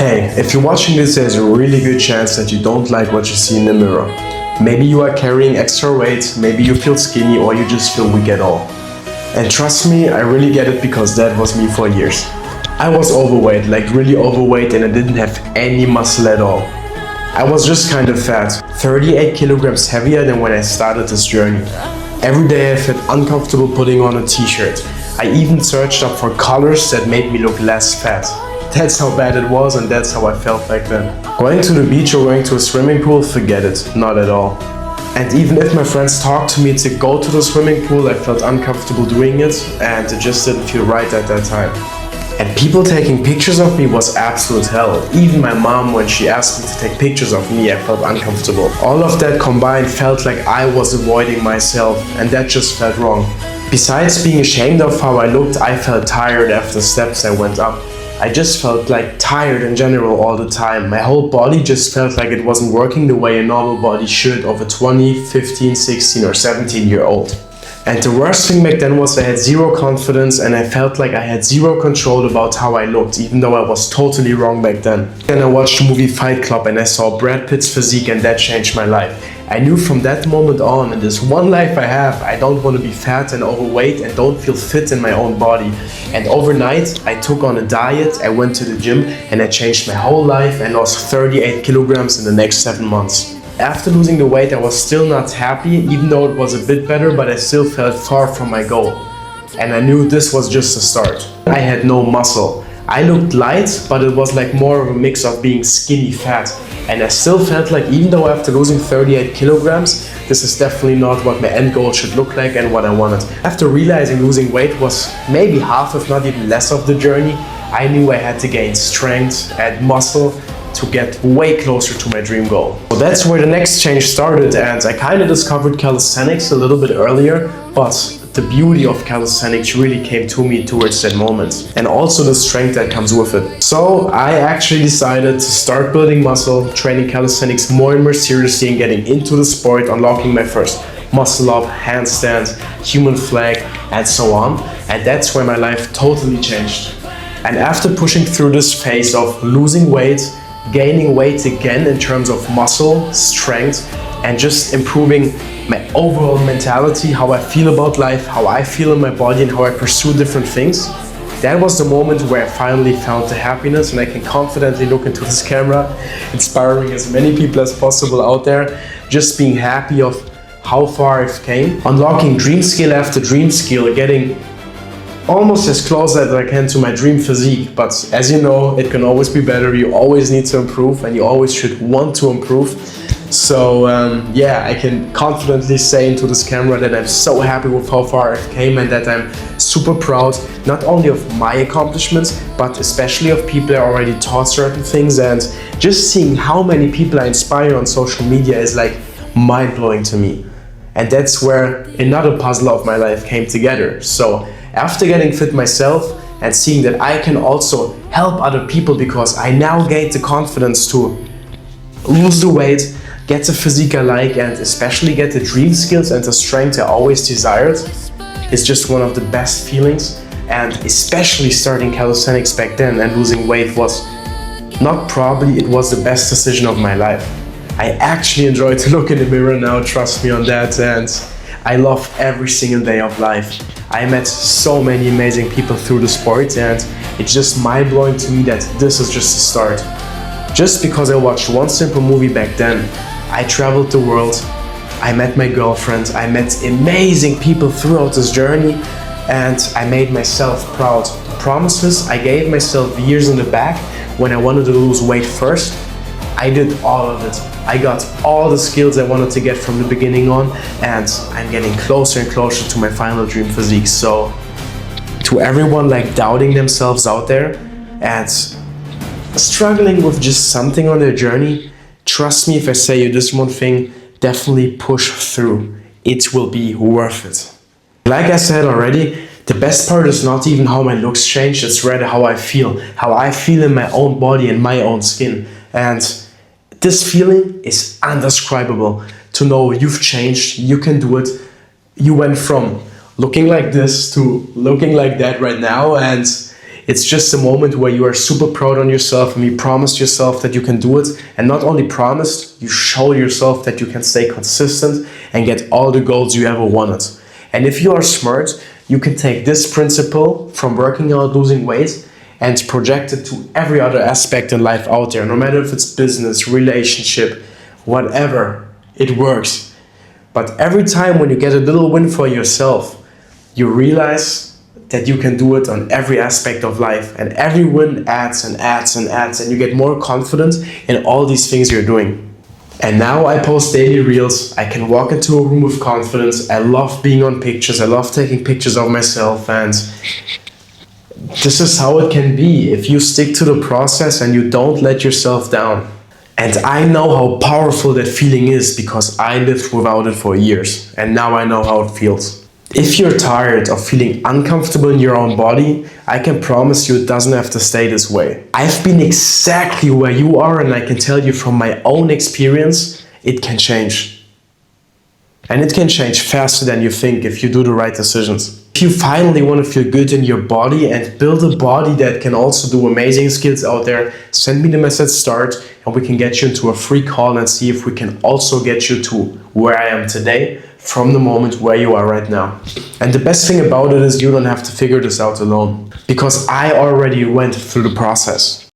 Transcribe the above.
Hey, if you're watching this, there's a really good chance that you don't like what you see in the mirror. Maybe you are carrying extra weight, maybe you feel skinny, or you just feel weak at all. And trust me, I really get it because that was me for years. I was overweight, like really overweight, and I didn't have any muscle at all. I was just kind of fat, 38 kilograms heavier than when I started this journey. Every day I felt uncomfortable putting on a t-shirt. I even searched up for colors that made me look less fat. That's how bad it was, and that's how I felt back then. Going to the beach or going to a swimming pool, forget it, not at all. And even if my friends talked to me to go to the swimming pool, I felt uncomfortable doing it, and it just didn't feel right at that time. And people taking pictures of me was absolute hell. Even my mom, when she asked me to take pictures of me, I felt uncomfortable. All of that combined felt like I was avoiding myself, and that just felt wrong. Besides being ashamed of how I looked, I felt tired after the steps I went up. I just felt like tired in general all the time. My whole body just felt like it wasn't working the way a normal body should of a 20, 15, 16 or 17-year-old. And the worst thing back then was I had zero confidence, and I felt like I had zero control about how I looked, even though I was totally wrong back then. Then I watched the movie Fight Club and I saw Brad Pitt's physique, and that changed my life. I knew from that moment on, in this one life I have, I don't want to be fat and overweight and don't feel fit in my own body. And overnight, I took on a diet, I went to the gym, and I changed my whole life and lost 38 kilograms in the next 7 months. After losing the weight, I was still not happy, even though it was a bit better, but I still felt far from my goal. And I knew this was just the start. I had no muscle. I looked light, but it was like more of a mix of being skinny fat. And I still felt like, even though after losing 38 kilograms, this is definitely not what my end goal should look like and what I wanted. After realizing losing weight was maybe half, if not even less of the journey, I knew I had to gain strength and muscle to get way closer to my dream goal. So that's where the next change started, and I kind of discovered calisthenics a little bit earlier, but the beauty of calisthenics really came to me towards that moment, and also the strength that comes with it. So I actually decided to start building muscle, training calisthenics more and more seriously, and getting into the sport, unlocking my first muscle up, handstand, human flag, and so on. And that's where my life totally changed. And after pushing through this phase of losing weight, gaining weight again in terms of muscle, strength, and just improving my overall mentality, how I feel about life, how I feel in my body, and how I pursue different things. That was the moment where I finally found the happiness, and I can confidently look into this camera, inspiring as many people as possible out there, just being happy of how far I've came, unlocking dream skill after dream skill, getting almost as close as I can to my dream physique. But as you know, it can always be better. You always need to improve, and you always should want to improve. So yeah, I can confidently say into this camera that I'm so happy with how far I've came, and that I'm super proud not only of my accomplishments, but especially of people that already taught certain things. And just seeing how many people I inspire on social media is like mind-blowing to me. And that's where another puzzle of my life came together. So after getting fit myself and seeing that I can also help other people, because I now gained the confidence to lose the weight, get the physique I like, and especially get the dream skills and the strength I always desired, is just one of the best feelings. And especially starting calisthenics back then and losing weight was not probably, it was the best decision of my life. I actually enjoy to look in the mirror now, trust me on that, and I love every single day of life. I met so many amazing people through the sport, and it's just mind-blowing to me that this is just the start. Just because I watched one simple movie back then, I traveled the world, I met my girlfriend, I met amazing people throughout this journey, and I made myself proud. The promises I gave myself years in the back when I wanted to lose weight first, I did all of it. I got all the skills I wanted to get from the beginning on, and I'm getting closer and closer to my final dream physique. So to everyone like doubting themselves out there and struggling with just something on their journey, trust me if I say you this one thing, definitely push through. It will be worth it. Like I said already, the best part is not even how my looks change, it's rather how I feel in my own body and my own skin. And this feeling is indescribable. To know you've changed, you can do it. You went from looking like this to looking like that right now, and It's just a moment where you are super proud on yourself and you promised yourself that you can do it. And not only promised, you show yourself that you can stay consistent and get all the goals you ever wanted. And if you are smart, you can take this principle from working out, losing weight, and project it to every other aspect in life out there. No matter if it's business, relationship, whatever, it works. But every time when you get a little win for yourself, you realize that you can do it on every aspect of life, and every win adds and adds and adds, and you get more confident in all these things you're doing. And now I post daily reels. I can walk into a room with confidence. I love being on pictures. I love taking pictures of myself, and this is how it can be if you stick to the process and you don't let yourself down. And I know how powerful that feeling is because I lived without it for years, and now I know how it feels. If you're tired of feeling uncomfortable in your own body, I can promise you it doesn't have to stay this way. I've been exactly where you are, and I can tell you from my own experience, it can change. And it can change faster than you think if you do the right decisions. If you finally want to feel good in your body and build a body that can also do amazing skills out there, send me the message start and we can get you into a free call and see if we can also get you to where I am today from the moment where you are right now. And the best thing about it is you don't have to figure this out alone, because I already went through the process.